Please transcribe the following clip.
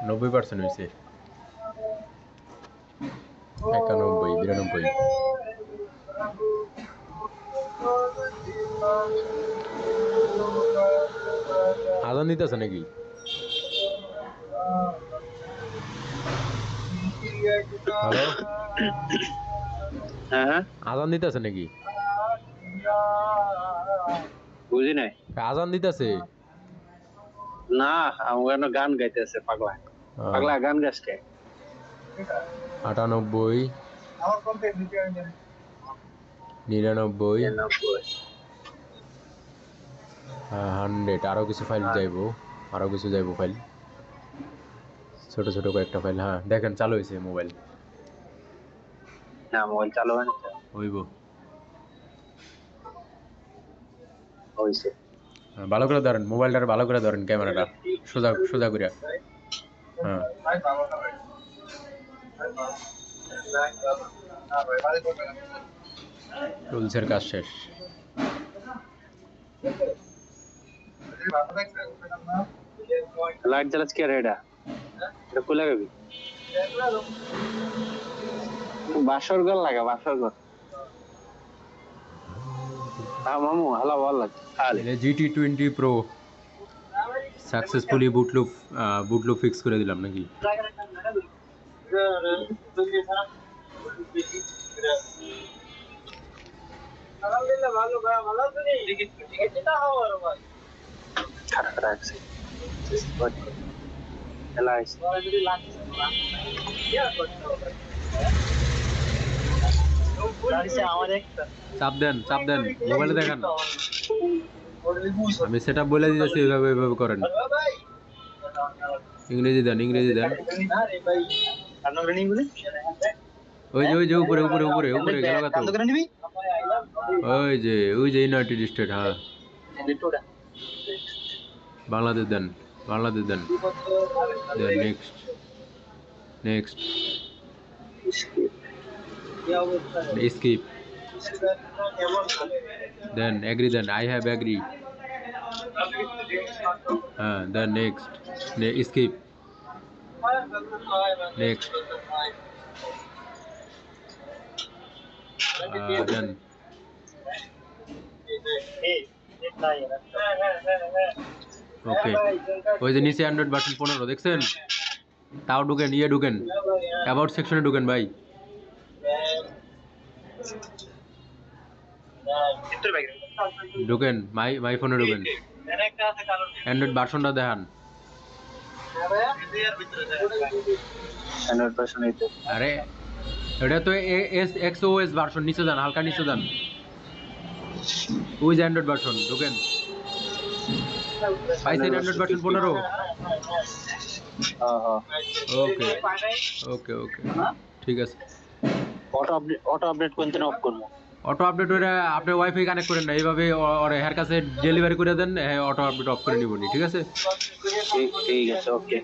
90% হয়েছে। 91, 92। আজান দিতেছে নাকি? হ্যালো, হ্যাঁ আজান দিতেছে নাকি? বুঝি নাই। আজান দিতেছে? না আমার গান গাইতেছে পাগলা পাগলা গান গাছকে 98, 99, 100। আরো কিছু ফাইল যাইবো, আরো কিছু যাইবো ফাইল, ছোট ছোট কয়েকটা ফাইল। হ্যাঁ দেখেন চালু হয়েছে মোবাইল। না মোবাইল চালু হয় না হইব। হয়েছে। ভালো করে ধরেন মোবাইলটা, ভালো করে ধরেন ক্যামেরাটা সোজা সোজা করে। হ্যাঁ টুলসের কাজ শেষ। লাইট জ্বালাস কি রে? এটা এটা খুলে গেবি বাসর ঘর লাগা বাসর ঘর। হ্যাঁ মামু হালা ভালো লাগে। GT20 Pro সাকসেসফুলি বুটলুপ ফিক্স করে দিলাম নাকি? চাপ দেন মোবাইলে দেখান। আমি সেটা বলে দিতেছি, এইভাবে করেন। ইংরেজি দেন। ওই যে উপরে গেল কত? ওই যে ইউনাইটেড স্টেট। হ্যাঁ বাংলাদেশ দেন। নেক্সট স্কিপ দেন, এগ্রি দেন, আই হ্যাভ এগ্রি। হ্যাঁ দেন নেক্সট, স্কিপ, নেক্সট দেন। ওকে, ওই যে নিচে অ্যান্ড্রয়েড ভার্সন 15 দেখছেন? তাও ঢুকেন, ঢুকেন অ্যাবাউট সেকশনে ঢুকেন ভাই। ঢুকেন মাই ফোনে ঢুকেন, অ্যান্ড্রয়েড ভার্সনটা দেখান। আরে এটা তো XOS ভার্সন। নিচে যান, হালকা নিচে যান, ওই যে অ্যান্ড্রয়েড ভার্সন ঢুকেন। পাইছেন অ্যান্ড্রয়েড ভার্সন 15? ওকে ঠিক আছে। অটো আপডেট কোনদিন অফ করব? অটো আপডেট ওটা আপনি ওয়াইফাই কানেক্ট করেন না, এইভাবে ওরে হের কাছে ডেলিভারি করে দেন, অটো আপডেট অফ করে নিবনি। ঠিক আছে ঠিক আছে ওকে।